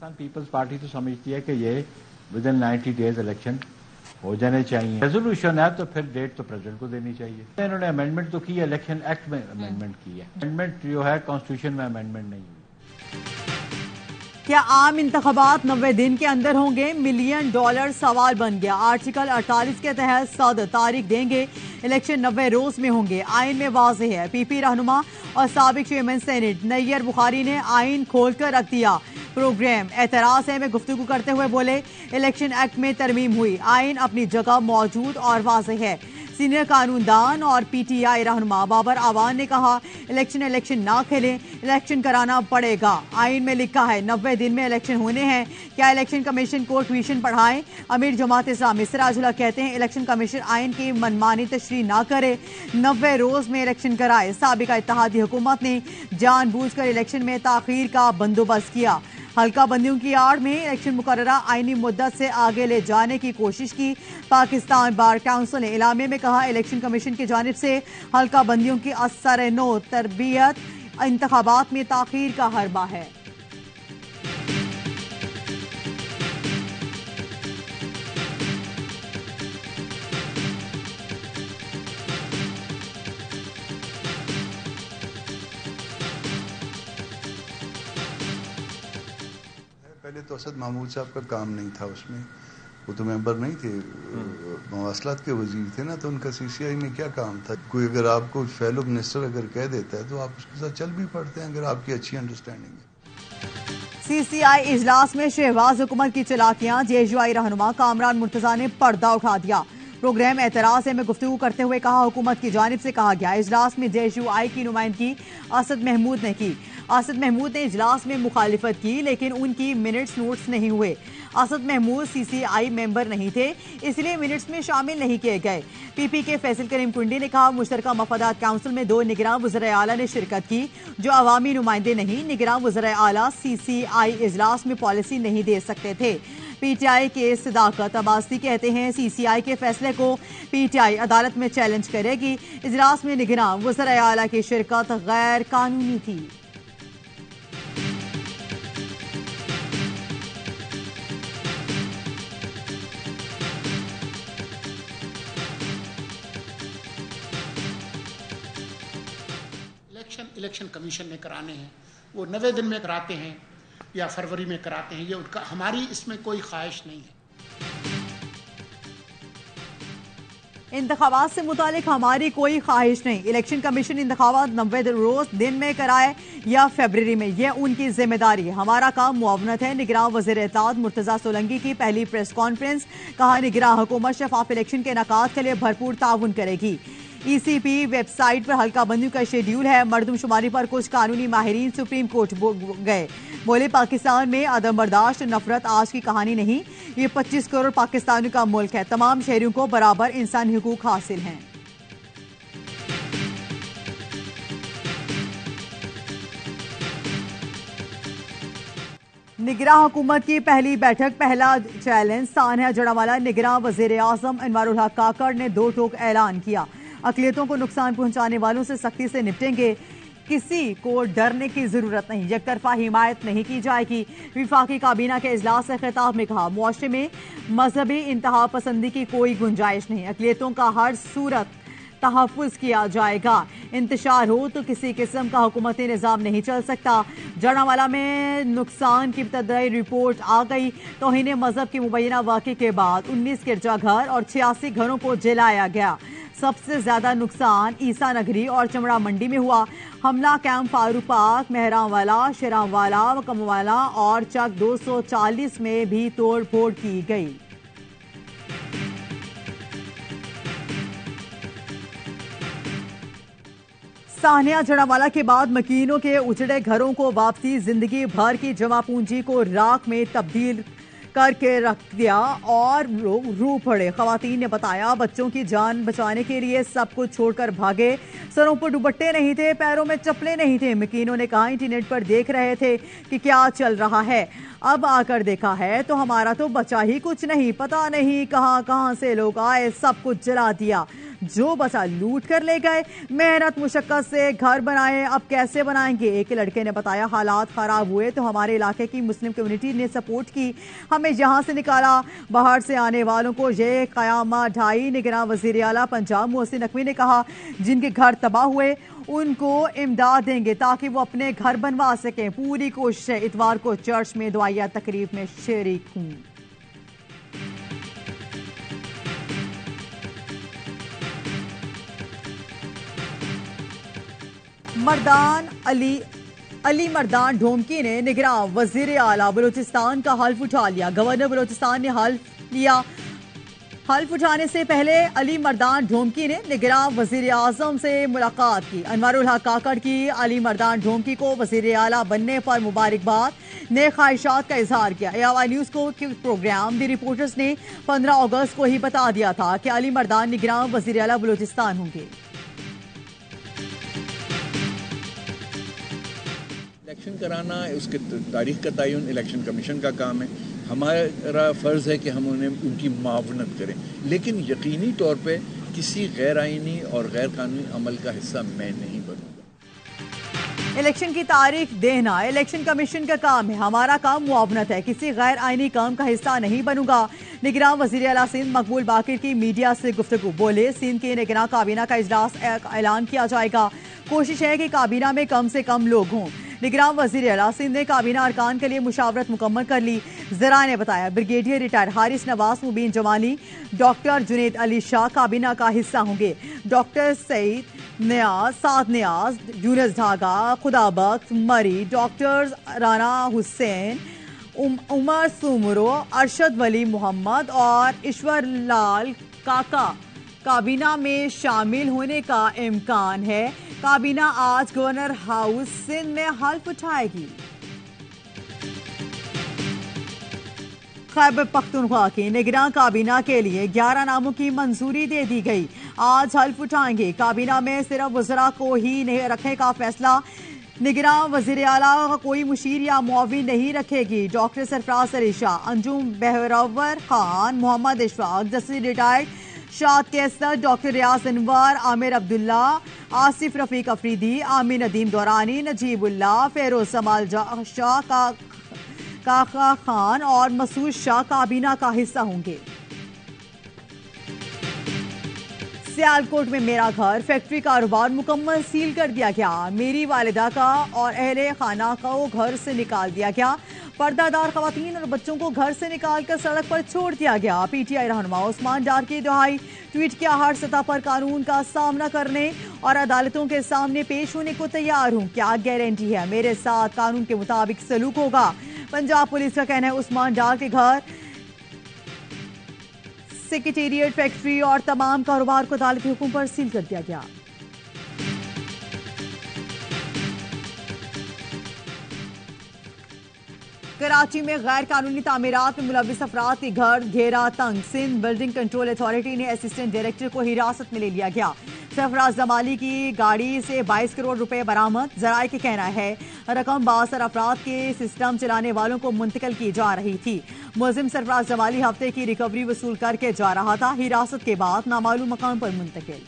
Pakistan peoples party तो समझती है कि ये विद इन 90 डेज इलेक्शन हो जाने चाहिए। रेजोल्यूशन है तो फिर डेट तो प्रेसिडेंट को देनी चाहिए। इन्होंने अमेंडमेंट तो की है, इलेक्शन एक्ट में अमेंडमेंट की है। अमेंडमेंट जो है कॉन्स्टिट्यूशन में अमेंडमेंट नहीं हुई। क्या आम इंतखाबात 90 दिन के अंदर होंगे? $1 मिलियन सवाल बन गया। आर्टिकल 48 के तहत सद तारीख देंगे, इलेक्शन 90 रोज में होंगे। आइन में वाज़ेह है। पीपी रहनुमा और साबिक चेयरमैन सेनेट नैयर बुखारी ने आइन खोलकर रख दिया। प्रोग्राम एतराज है में गुफ्तगू करते हुए बोले, इलेक्शन एक्ट में तरमीम हुई, आइन अपनी जगह मौजूद और वाज़ेह है। सीनियर कानूनदान और पीटीआई रहनुमा बाबर आवान ने कहा, इलेक्शन ना खेलें, इलेक्शन कराना पड़ेगा। आइन में लिखा है 90 दिन में इलेक्शन होने हैं। क्या इलेक्शन कमीशन को ट्यूशन पढ़ाएं? अमीर जमात इस्लामी सिराजुल्लाह कहते हैं, इलेक्शन कमीशन आइन की मनमानी तशरीह ना करे, 90 रोज में इलेक्शन कराए। साबिका इत्तेहादी हुकूमत ने जानबूझकर इलेक्शन में ताखीर का बंदोबस्त किया। हल्का बंदियों की आड़ में इलेक्शन मुकर्ररा आईनी मुद्दत से आगे ले जाने की कोशिश की। पाकिस्तान बार काउंसिल ने इलामे में कहा, इलेक्शन कमीशन की जानिब से हल्का बंदियों की असर नो तरबियत इंतखाबात में ताखीर का हरबा है। पहले तो असद महमूद साहब का काम नहीं था उसमें, वो तो मेंबर नहीं थे, मवासलात के वजीर थे ना, तो उनका सीसीआई में क्या काम था? कोई अगर आपको फेलो मिनिस्टर अगर कह देता है तो आप उसके साथ चल भी पड़ते हैं, अगर आपकी अच्छी अंडरस्टैंडिंग है। सीसीआई इजलास में शहबाज हुकूमत की चलाकियां, जेएसयूआई रहनुमा कामरान मुर्तजा ने पर्दा उठा दिया। प्रोग्राम एतराज में गुफ्तगू करते हुए कहा, हुकूमत की जानिब से कहा गया, इजलास में जेएसयूआई की नुमाइंदगी असद महमूद ने की। असद महमूद ने इजलास में मुखालिफत की, लेकिन उनकी मिनट्स नोट्स नहीं हुए। असद महमूद सीसीआई मेंबर नहीं थे, इसलिए मिनट्स में शामिल नहीं किए गए। पीपी के फैसल करीम कुंडी ने कहा, मुश्तरका मफादात काउंसिल में 2 निगरान वज़ीर आला ने शिरकत की, जो अवामी नुमाइंदे नहीं। निगरान वज़ीर आला सीसीआई इजलास में पॉलिसी नहीं दे सकते थे। पीटीआई के सदाकत अब्बासी कहते हैं, सीसीआई के फैसले को पीटीआई अदालत में चैलेंज करेगी। इजलास में निगरान वज़ीर आला की शिरकत गैर कानूनी थी। इलेक्शन कमीशन ने कराने हैं, वो 90 दिन में कराते हैं या फरवरी में कराते हैं, ये उनका, हमारी इसमें कोई ख्वाहिश नहीं है। इंतखाबात से मुतालिक हमारी कोई ख्वाहिश नहीं। इलेक्शन कमीशन इंतखाबात 90 रोज दिन में कराए या फरवरी में, यह उनकी जिम्मेदारी है। हमारा काम मुआवनत है। निगरान वज़ीर इत्तेहाद मुर्तजा सोलंकी की पहली प्रेस कॉन्फ्रेंस, कहा, निगरान हुकूमत शफाफ इलेक्शन के इनेकाद के लिए भरपूर ताउन करेगी। ईसीपी वेबसाइट पर हल्का बंदियों का शेड्यूल है। मरदमशुमारी पर कुछ कानूनी माहिरीन सुप्रीम कोर्ट गए, बोले, पाकिस्तान में अदम बर्दाश्त नफरत आज की कहानी नहीं, ये 25 करोड़ पाकिस्तानियों का मुल्क है, तमाम शहरियों को बराबर इंसानी हुकूक हासिल हैं। निगरान हुकूमत की पहली बैठक, पहला चैलेंज। सानिया जड़ावाला, निगरान वज़ीर आज़म अनवारुल हक काकड़ ने 2 टोक ऐलान किया, अक़लियतों को नुकसान पहुंचाने वालों से सख्ती से निपटेंगे, किसी को डरने की जरूरत नहीं, यकतरफा हिमायत नहीं की जाएगी। विफाकी काबीना के इजलास से खिताब में कहा, मुआशरे में मजहबी इंतहा पसंदी की कोई गुंजाइश नहीं, अक़लियतों का हर सूरत तहफ़्फ़ुज़ किया जाएगा। इंतशार हो तो किसी किस्म का हुकूमती निज़ाम नहीं चल सकता। जड़ावाला में नुकसान की इब्तदाई रिपोर्ट आ गई। तौहीन मजहब की मुबैना वाक़े के बाद 19 गिरजाघर और 86 घरों को जलाया गया। सबसे ज्यादा नुकसान ईसा नगरी और चमड़ा मंडी में हुआ। हमला कैंप फारूक पार्क, मेहरांवाला, शेरांवाला, कमवाला और चक 240 में भी तोड़ फोड़ की गई। सानिया जड़ावाला के बाद मकीनों के उजड़े घरों को वापसी, जिंदगी भर की जमा पूंजी को राख में तब्दील करके रख दिया और रू पड़े। खवातीन ने बताया, बच्चों की जान बचाने के लिए सब कुछ छोड़कर भागे। सरों पर दुपट्टे नहीं थे, पैरों में चप्पलें नहीं थे। मकीनों ने कहा, इंटरनेट पर देख रहे थे कि क्या चल रहा है, अब आकर देखा है तो हमारा तो बचा ही कुछ नहीं, पता नहीं कहां कहां से लोग आए, सब कुछ जला दिया। जो बचा लूट कर ले गए। मेहनत मुशक्कत से घर बनाए, अब कैसे बनाएंगे? एक लड़के ने बताया, हालात खराब हुए तो हमारे इलाके की मुस्लिम कम्युनिटी ने सपोर्ट की, हमें यहाँ से निकाला। बाहर से आने वालों को ये क़यामत ढाई। निगरान वज़ीर आला पंजाब मोहसिन नकवी ने कहा, जिनके घर तबाह हुए उनको इमदाद देंगे ताकि वो अपने घर बनवा सकें। पूरी कोशिश है इतवार को चर्च में दुआया तकरीब में शरीक हूं। मर्दान अली मर्दान ढोमकी ने निगरान वज़ीर आला बलूचिस्तान का हल्फ उठा लिया। गवर्नर बलूचिस्तान ने हल्फ लिया। हल्फ उठाने से पहले अली मर्दान ढोमकी ने निगरान वज़ीर आज़म से मुलाकात की। अनवरुल हक काकड़ की अली मर्दान ढोमकी को वज़ीर आला बनने पर मुबारकबाद, नए ख्वाहिशात का इजहार किया। AY न्यूज़ को प्रोग्राम द रिपोर्टर्स ने 15 अगस्त को ही बता दिया था कि अली मर्दान निगरान वज़ीर आला बलूचिस्तान होंगे। इलेक्शन कराना, उसके तारीख का तयन इलेक्शन कमीशन का काम है। हमारा फ़र्ज़ है कि हम उन्हें उनकी मुआवनत करें, लेकिन यकीनी तौर पे किसी गैर आइनी और गैर कानूनी अमल का हिस्सा मैं नहीं बनूंगा। इलेक्शन की तारीख देना इलेक्शन कमीशन का काम है, हमारा काम मुआवनत है, किसी गैर आइनी काम का हिस्सा नहीं बनूंगा। निगरान वज़ीर आला सिंध मकबूल बाकिर की मीडिया से गुफ्तगू, बोले, सिंध के निगरान काबीना का इजलास ऐलान किया जाएगा। कोशिश है कि काबीना में कम से कम लोग हों। निगरान वज़ीर आला सिंध ने काबीना अरकान के लिए मुशावरत मुकम्मल कर ली। ज़रा ने बताया, ब्रिगेडियर रिटायर्ड हारिस नवाज, मुबीन जमाली, डॉक्टर जुनेद अली शाह काबीना का हिस्सा होंगे। डॉक्टर सईद नियाज, साद नियाज, यूनुस ढागा, खुदाबख्श मरी, डॉक्टर राना हुसैन, उमर सुमरो, अरशद वली मोहम्मद और ईश्वर लाल काका काबीना में शामिल होने का इम्कान है। काबीना आज गवर्नर हाउस सिंध में हल्फ उठाएगी। खैबर पख्तूनख्वा की निगरान काबीना के लिए 11 नामों की मंजूरी दे दी गई। आज हल्फ उठाएंगे। काबीना में सिर्फ वज़रा को ही नहीं रखने का फैसला। निगरान वज़ीर आला कोई मुशीर या मुआविन नहीं रखेगी। Doctor Sarfaraz Ali Shah, Anjum Behrwar Khan, Mohammad Ishfaq, justice retired Shad Qaiser, doctor Riaz Anwar, Amir Abdullah, Asif Rafiq Afridi, Amir Nadeem Durrani, Najibullah, Feroz Samal Shah, काका खान और मसूद शाह काबीना का हिस्सा होंगे। सियालकोट में मेरा घर फैक्ट्री कारोबार मुकम्मल सील कर दिया गया। मेरी वालिदा का और अहले खाना को घर से निकाल दिया गया। पर्दादार खवातीन और बच्चों को घर से निकालकर सड़क पर छोड़ दिया गया। PTI रहनुमा उस्मान डार की दुहाई, ट्वीट किया, हर सतह पर कानून का सामना करने और अदालतों के सामने पेश होने को तैयार हूं। क्या गारंटी है मेरे साथ कानून के मुताबिक सलूक होगा? पंजाब पुलिस का कहना है, उस्मान डार के घर, सेक्रेटेरिएट, फैक्ट्री और तमाम कारोबार को अदालती हुक्म पर सील कर दिया गया। कराची में गैर कानूनी तामीरात में मुलविस अफराद के घर घेरा तंग। सिंध बिल्डिंग कंट्रोल अथॉरिटी ने असिस्टेंट डायरेक्टर को हिरासत में ले लिया गया। सरफराज जमाली की गाड़ी से 22 करोड़ रुपए बरामद। जराये के कहना है, रकम बासर अफराद के सिस्टम चलाने वालों को मुंतकिल की जा रही थी। मुलजिम सरफराज जमाली हफ्ते की रिकवरी वसूल करके जा रहा था। हिरासत के बाद नामालूम मकाम पर मुंतकिल।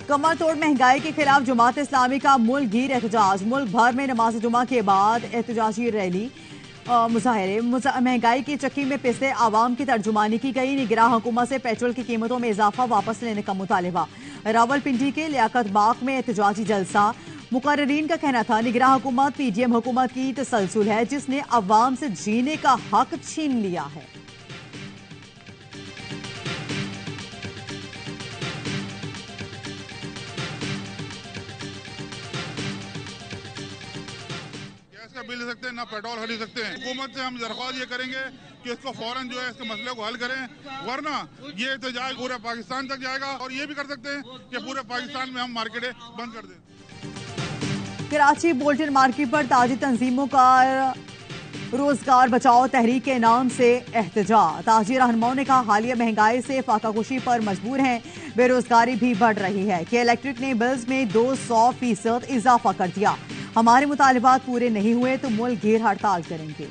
कमर तोड़ महंगाई के खिलाफ जमात इस्लामी का मुल्क गीर एहतजाज। मुल्क भर में नमाज जुमा के बाद एहतजाजी रैली, मुजाहरे। महंगाई की चक्की में पिसे आवाम की तर्जुमानी की गई। निगरान हुकूमत से पेट्रोल की कीमतों में इजाफा वापस लेने का मुतालिबा। रावलपिंडी के लियाकत बाग में एहतजाजी जलसा। मुकर्रीन का कहना था, निगरान हुकूमत PDM हुकूमत की तसलसल है जिसने अवाम से जीने का हक छीन लिया है। बिल दे सकते हैं ना पेट्रोल खरीद सकते हैं। हुकूमत से हम दरख्वास्त ये करेंगे कि इसको फौरन जो है इसके मसले को हल करें, वरना ये एहतजाज पूरे पाकिस्तान तक जाएगा। और ये भी कर सकते हैं कि पूरे पाकिस्तान में हम मार्केटें बंद कर दें। कराची बोल्टन मार्केट पर ताजी तंजीमों का रोजगार बचाओ तहरीक के नाम से एहतजाज। ताजी रहनुमाओं ने कहा, हालिया महंगाई से फाकाकुशी पर मजबूर हैं, बेरोजगारी भी बढ़ रही है कि इलेक्ट्रिक ने बिल्स में 200% इजाफा कर दिया। हमारे मुतालिबात पूरे नहीं हुए तो मुल्क घेर हड़ताल करेंगे।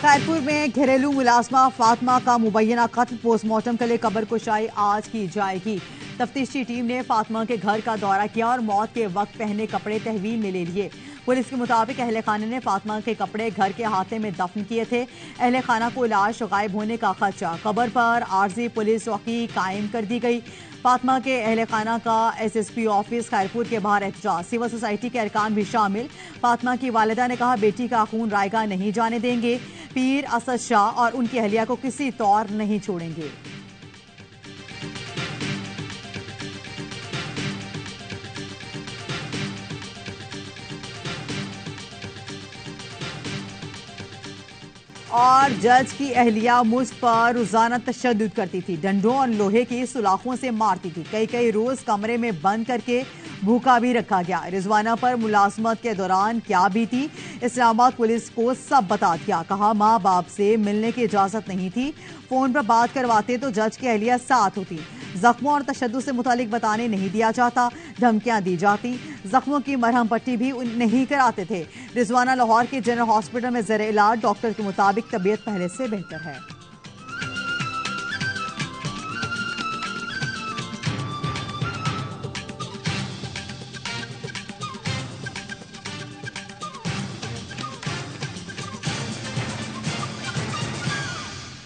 खैरपुर में घरेलू मुलाजमा फातिमा का मुबैना कत्ल पोस्टमार्टम के लिए कब्र कुशाई आज की जाएगी। तफ्तीशी टीम ने फातिमा के घर का दौरा किया और मौत के वक्त पहने कपड़े तहवील में ले लिए। पुलिस के मुताबिक अहले खाने ने फातिमा के कपड़े घर के अहाते में दफन किए थे। अहले खाना को लाश गायब होने का खदशा, कब्र पर आर्जी पुलिस चौकी कायम कर दी गई। फातिमा के अहले खाना का SSP ऑफिस खैरपुर के बाहर एहतजाज, सिविल सोसाइटी के अरकान भी शामिल। फातिमा की वालिदा ने कहा, बेटी का खून रायगा नहीं जाने देंगे। पीर असद शाह और उनकी अहलिया को किसी तौर नहीं छोड़ेंगे। और जज की अहलिया मुझ पर रोजाना तशद्दुद करती थी, डंडों और लोहे की सुलाखों से मारती थी। कई रोज कमरे में बंद करके भूखा भी रखा गया। रिजवाना पर मुलाजमत के दौरान क्या बीती, इस्लामाबाद पुलिस को सब बता दिया। कहा, माँ बाप से मिलने की इजाजत नहीं थी, फोन पर बात करवाते तो जज की अहलिया साथ होती। जख्मों और तशद्दुद से मुतालिक बताने नहीं दिया जाता, धमकियां दी जाती। जख्मों की मरहम पट्टी भी नहीं कराते थे। रिजवाना लाहौर के जनरल हॉस्पिटल में ज़ेर इलाज, डॉक्टर के मुताबिक तबीयत पहले से बेहतर है।